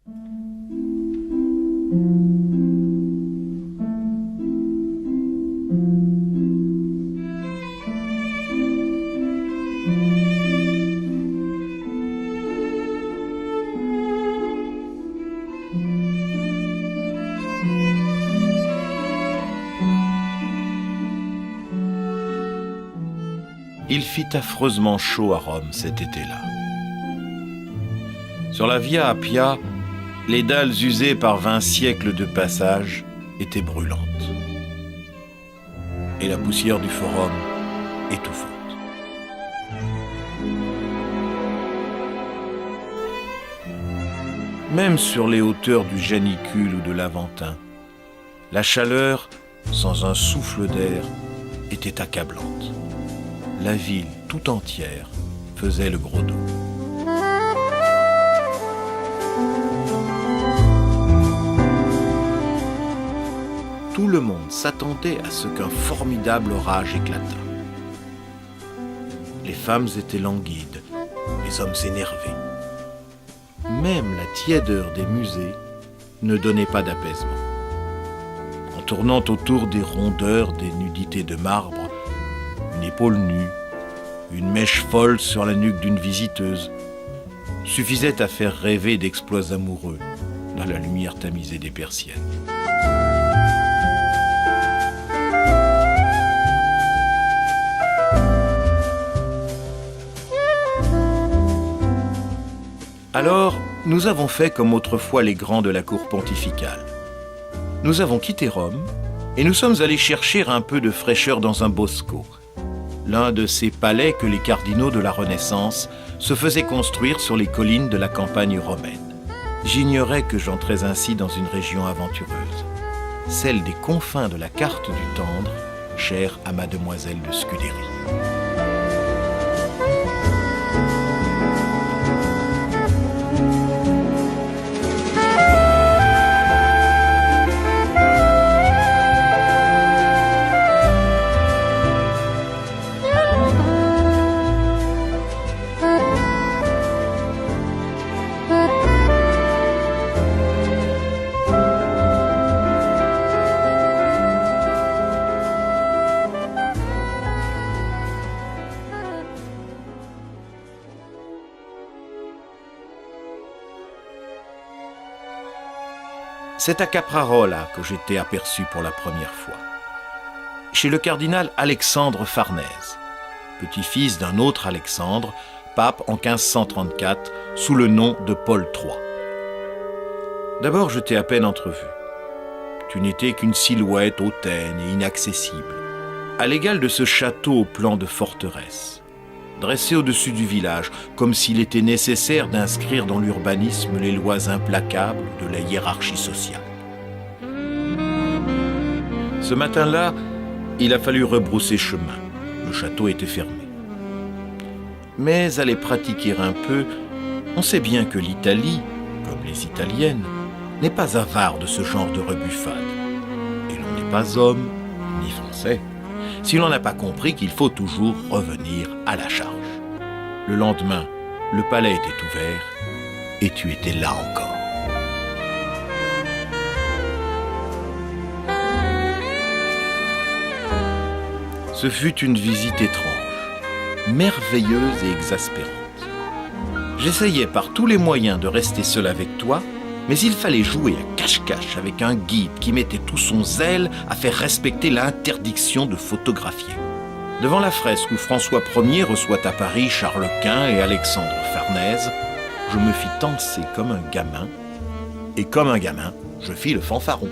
Il fit affreusement chaud à Rome cet été-là. Sur la Via Appia, les dalles usées par 20 siècles de passage étaient brûlantes. Et la poussière du forum étouffante. Même sur les hauteurs du Janicule ou de l'Aventin, la chaleur, sans un souffle d'air, était accablante. La ville tout entière faisait le gros dos. Tout le monde s'attendait à ce qu'un formidable orage éclatât. Les femmes étaient languides, les hommes énervés. Même la tiédeur des musées ne donnait pas d'apaisement. En tournant autour des rondeurs, des nudités de marbre, une épaule nue, une mèche folle sur la nuque d'une visiteuse, suffisait à faire rêver d'exploits amoureux dans la lumière tamisée des persiennes. Alors, nous avons fait comme autrefois les grands de la cour pontificale. Nous avons quitté Rome et nous sommes allés chercher un peu de fraîcheur dans un bosco, l'un de ces palais que les cardinaux de la Renaissance se faisaient construire sur les collines de la campagne romaine. J'ignorais que j'entrais ainsi dans une région aventureuse, celle des confins de la carte du tendre, chère à mademoiselle de Scudéry. C'est à Caprarola que j'étais aperçu pour la première fois. Chez le cardinal Alexandre Farnèse, petit-fils d'un autre Alexandre, pape en 1534, sous le nom de Paul III. D'abord, je t'ai à peine entrevu. Tu n'étais qu'une silhouette hautaine et inaccessible, à l'égal de ce château au plan de forteresse, dressé au-dessus du village, comme s'il était nécessaire d'inscrire dans l'urbanisme les lois implacables de la hiérarchie sociale. Ce matin-là, il a fallu rebrousser chemin. Le château était fermé. Mais à les pratiquer un peu, on sait bien que l'Italie, comme les Italiennes, n'est pas avare de ce genre de rebuffade. Et l'on n'est pas homme, ni français, si l'on n'a pas compris qu'il faut toujours revenir à la charge. Le lendemain, le palais était ouvert et tu étais là encore. Ce fut une visite étrange, merveilleuse et exaspérante. J'essayais par tous les moyens de rester seul avec toi, mais il fallait jouer à cache-cache avec un guide qui mettait tout son zèle à faire respecter l'interdiction de photographier. Devant la fresque où François Ier reçoit à Paris Charles Quint et Alexandre Farnèse, je me fis tancer comme un gamin, et comme un gamin, je fis le fanfaron.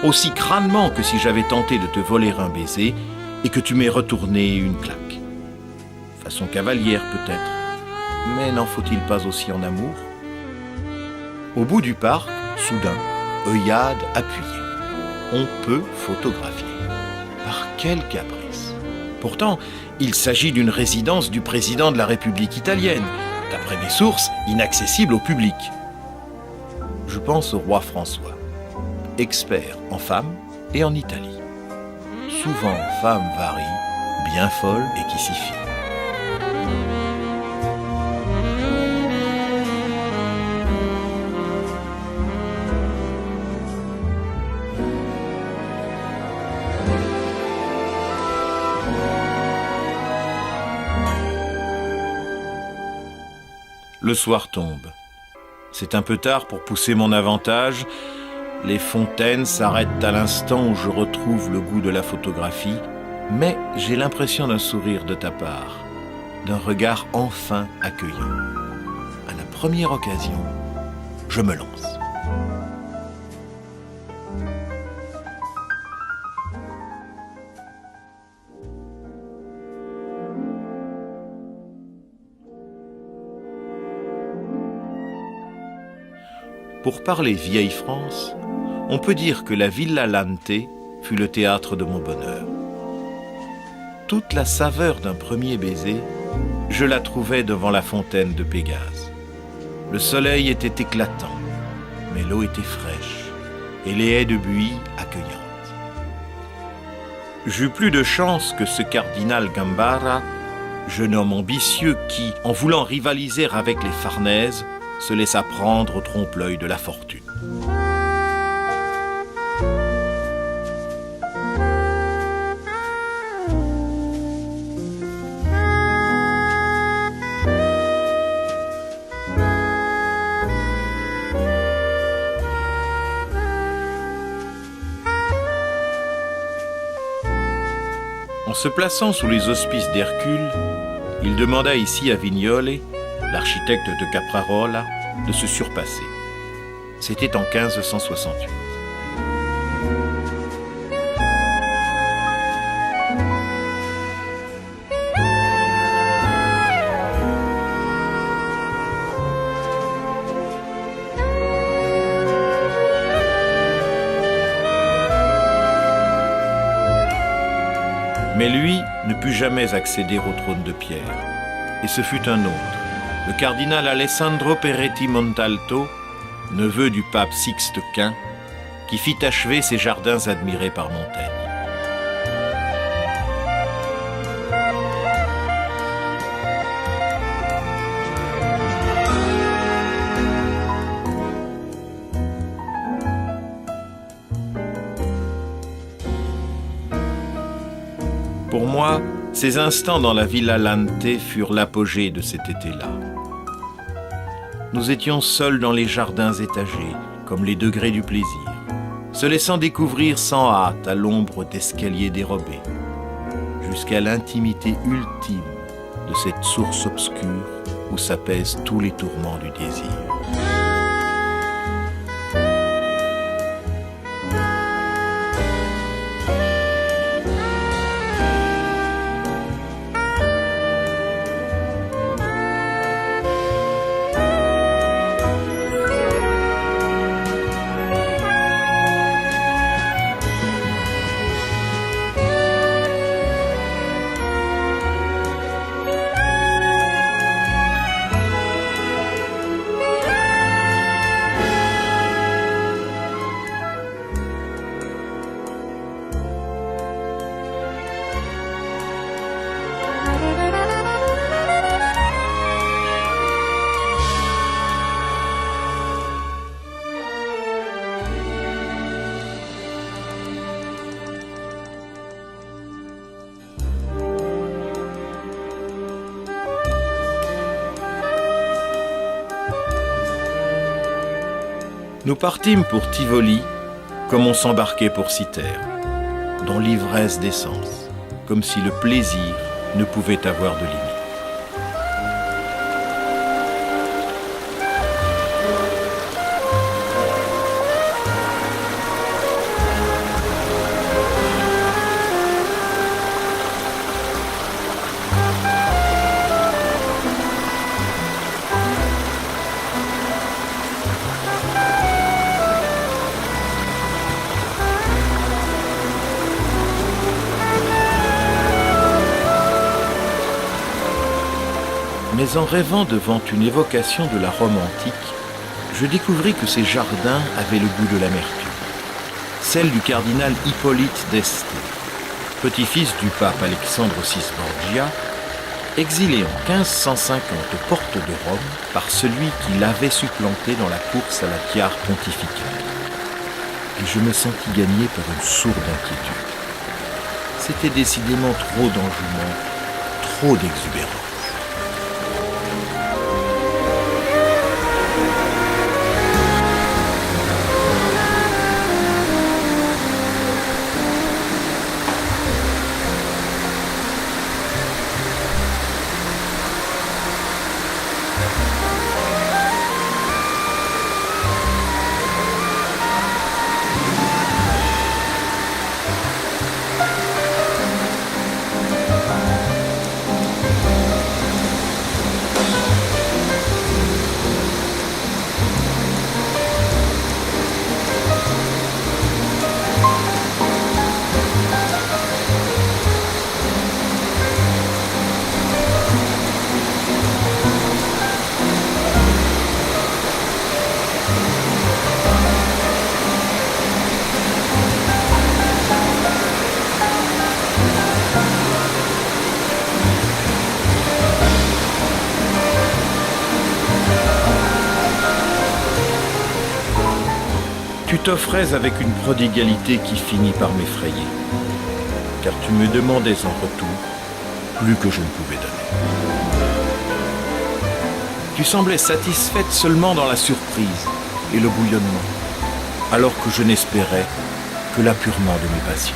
Aussi crânement que si j'avais tenté de te voler un baiser et que tu m'aies retourné une claque. Façon cavalière peut-être, mais n'en faut-il pas aussi en amour ? Au bout du parc, soudain, œillade appuyée. On peut photographier. Par quel caprice ! Pourtant, il s'agit d'une résidence du président de la République italienne, d'après mes sources, inaccessible au public. Je pense au roi François, expert en femmes et en Italie. Souvent femme varie, bien folle et qui s'y fie. Le soir tombe. C'est un peu tard pour pousser mon avantage. Les fontaines s'arrêtent à l'instant où je retrouve le goût de la photographie, mais j'ai l'impression d'un sourire de ta part, d'un regard enfin accueillant. À la première occasion, je me lance. Pour parler vieille France, on peut dire que la Villa Lante fut le théâtre de mon bonheur. Toute la saveur d'un premier baiser, je la trouvais devant la fontaine de Pégase. Le soleil était éclatant, mais l'eau était fraîche et les haies de buis accueillantes. J'eus plus de chance que ce cardinal Gambara, jeune homme ambitieux qui, en voulant rivaliser avec les Farnèse, se laissa prendre au trompe-l'œil de la fortune. En se plaçant sous les auspices d'Hercule, il demanda ici à Vignole, l'architecte de Caprarola, de se surpasser. C'était en 1568. Mais lui ne put jamais accéder au trône de pierre, et ce fut un autre, le cardinal Alessandro Peretti Montalto, neveu du pape Sixte Quint, qui fit achever ces jardins admirés par Montaigne. Pour moi, ces instants dans la Villa Lante furent l'apogée de cet été-là. Nous étions seuls dans les jardins étagés, comme les degrés du plaisir, se laissant découvrir sans hâte à l'ombre d'escaliers dérobés, jusqu'à l'intimité ultime de cette source obscure où s'apaisent tous les tourments du désir. Nous partîmes pour Tivoli, comme on s'embarquait pour Cythère, dans l'ivresse d'essence, comme si le plaisir ne pouvait avoir de limite. Mais en rêvant devant une évocation de la Rome antique, je découvris que ces jardins avaient le goût de l'amertume. Celle du cardinal Hippolyte d'Este, petit-fils du pape Alexandre VI Borgia, exilé en 1550 aux portes de Rome par celui qui l'avait supplanté dans la course à la tiare pontificale. Et je me sentis gagné par une sourde inquiétude. C'était décidément trop d'enjouement, trop d'exubérance. Tu t'offrais avec une prodigalité qui finit par m'effrayer, car tu me demandais en retour plus que je ne pouvais donner. Tu semblais satisfaite seulement dans la surprise et le bouillonnement, alors que je n'espérais que l'apurement de mes passions.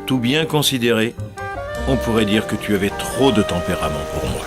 Tout bien considéré, on pourrait dire que tu avais trop de tempérament pour moi.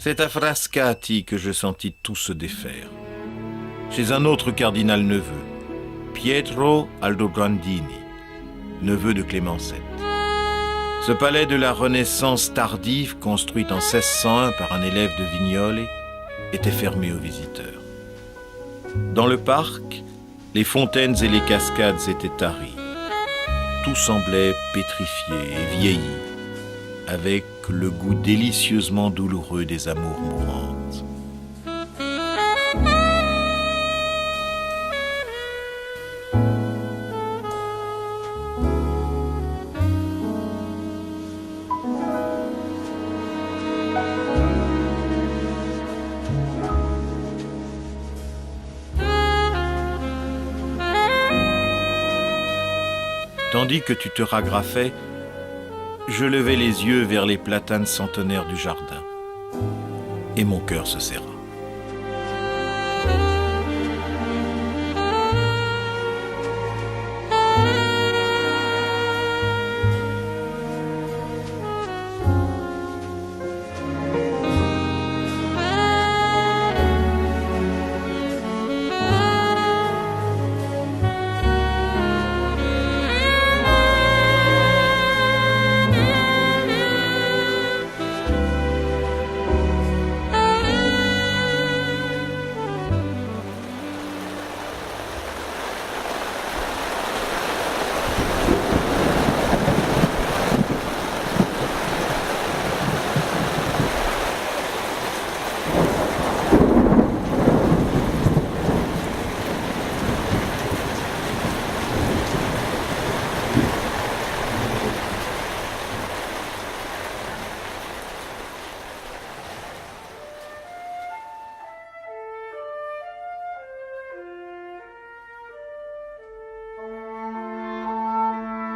C'est à Frascati que je sentis tout se défaire. Chez un autre cardinal neveu, Pietro Aldobrandini, neveu de Clément VII. Ce palais de la Renaissance tardive, construit en 1601 par un élève de Vignole, était fermé aux visiteurs. Dans le parc, les fontaines et les cascades étaient taries. Tout semblait pétrifié et vieilli, avec le goût délicieusement douloureux des amours mourantes. Tandis que tu te ragrafais, je levai les yeux vers les platanes centenaires du jardin, et mon cœur se serra.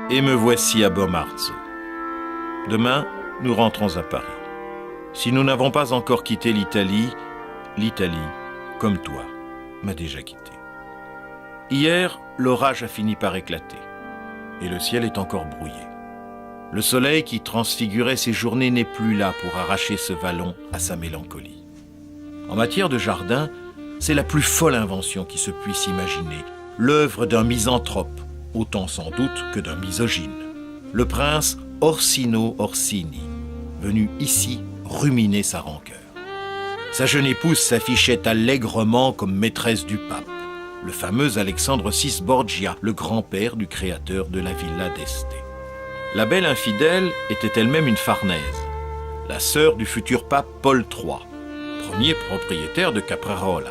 Et me voici à Bomarzo. Demain, nous rentrons à Paris. Si nous n'avons pas encore quitté l'Italie, comme toi, m'a déjà quitté. Hier, l'orage a fini par éclater, et le ciel est encore brouillé. Le soleil qui transfigurait ses journées n'est plus là pour arracher ce vallon à sa mélancolie. En matière de jardin, c'est la plus folle invention qui se puisse imaginer, l'œuvre d'un misanthrope, autant sans doute que d'un misogyne. Le prince Orsino Orsini, venu ici ruminer sa rancœur. Sa jeune épouse s'affichait allègrement comme maîtresse du pape, le fameux Alexandre VI Borgia, le grand-père du créateur de la Villa d'Este. La belle infidèle était elle-même une Farnèse, la sœur du futur pape Paul III, premier propriétaire de Caprarola.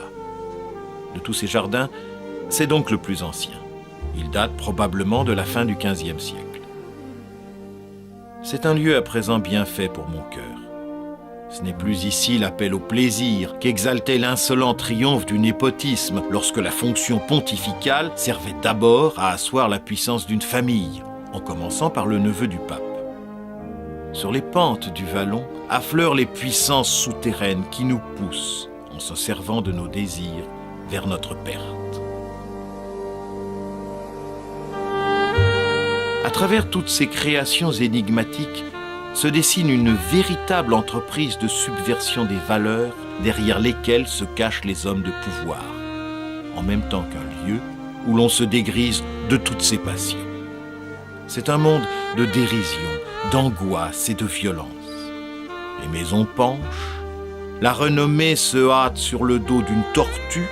De tous ces jardins, c'est donc le plus ancien. Il date probablement de la fin du XVe siècle. C'est un lieu à présent bien fait pour mon cœur. Ce n'est plus ici l'appel au plaisir qu'exaltait l'insolent triomphe du népotisme lorsque la fonction pontificale servait d'abord à asseoir la puissance d'une famille, en commençant par le neveu du pape. Sur les pentes du vallon affleurent les puissances souterraines qui nous poussent, en se servant de nos désirs, vers notre perte. À travers toutes ces créations énigmatiques se dessine une véritable entreprise de subversion des valeurs derrière lesquelles se cachent les hommes de pouvoir, en même temps qu'un lieu où l'on se dégrise de toutes ses passions. C'est un monde de dérision, d'angoisse et de violence. Les maisons penchent, la renommée se hâte sur le dos d'une tortue,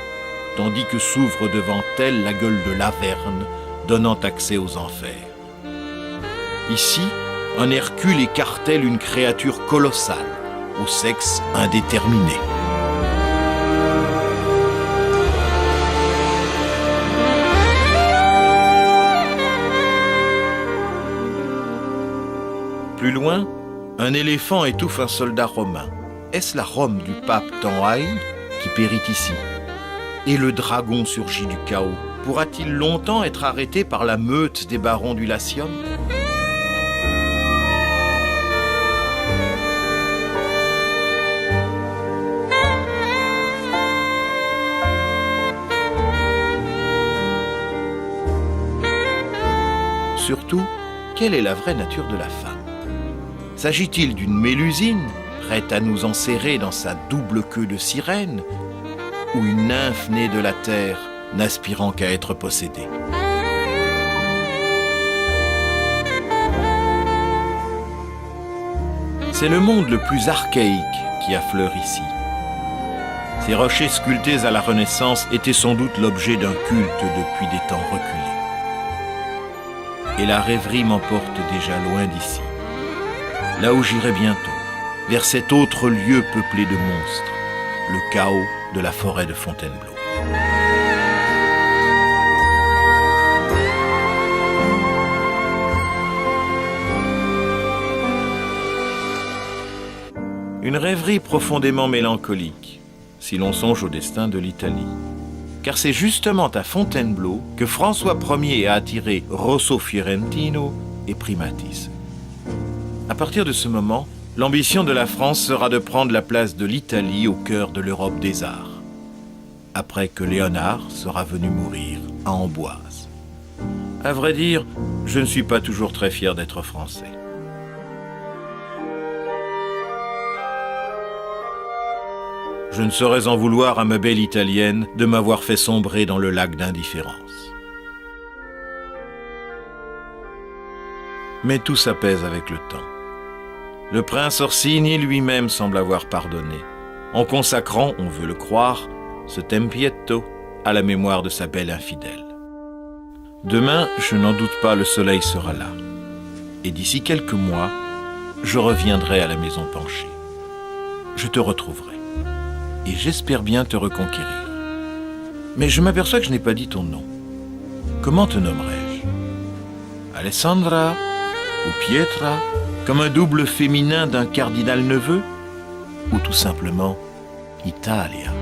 tandis que s'ouvre devant elle la gueule de l'Averne, donnant accès aux enfers. Ici, un Hercule écartèle une créature colossale, au sexe indéterminé. Plus loin, un éléphant étouffe un soldat romain. Est-ce la Rome du pape tant haï qui périt ici? Et le dragon surgit du chaos. Pourra-t-il longtemps être arrêté par la meute des barons du Latium? Surtout, quelle est la vraie nature de la femme? S'agit-il d'une mélusine, prête à nous enserrer dans sa double queue de sirène, ou une nymphe née de la terre, n'aspirant qu'à être possédée? C'est le monde le plus archaïque qui affleure ici. Ces rochers sculptés à la Renaissance étaient sans doute l'objet d'un culte depuis des temps reculés. Et la rêverie m'emporte déjà loin d'ici, là où j'irai bientôt, vers cet autre lieu peuplé de monstres, le chaos de la forêt de Fontainebleau. Une rêverie profondément mélancolique, si l'on songe au destin de l'Italie. Car c'est justement à Fontainebleau que François Ier a attiré Rosso Fiorentino et Primatis. À partir de ce moment, l'ambition de la France sera de prendre la place de l'Italie au cœur de l'Europe des arts, après que Léonard sera venu mourir à Amboise. À vrai dire, je ne suis pas toujours très fier d'être français. Je ne saurais en vouloir à ma belle italienne de m'avoir fait sombrer dans le lac d'indifférence. Mais tout s'apaise avec le temps. Le prince Orsini lui-même semble avoir pardonné, en consacrant, on veut le croire, ce tempietto à la mémoire de sa belle infidèle. Demain, je n'en doute pas, le soleil sera là. Et d'ici quelques mois, je reviendrai à la maison penchée. Je te retrouverai. Et j'espère bien te reconquérir. Mais je m'aperçois que je n'ai pas dit ton nom. Comment te nommerais-je? Alessandra ou Pietra, comme un double féminin d'un cardinal neveu? Ou tout simplement Italia?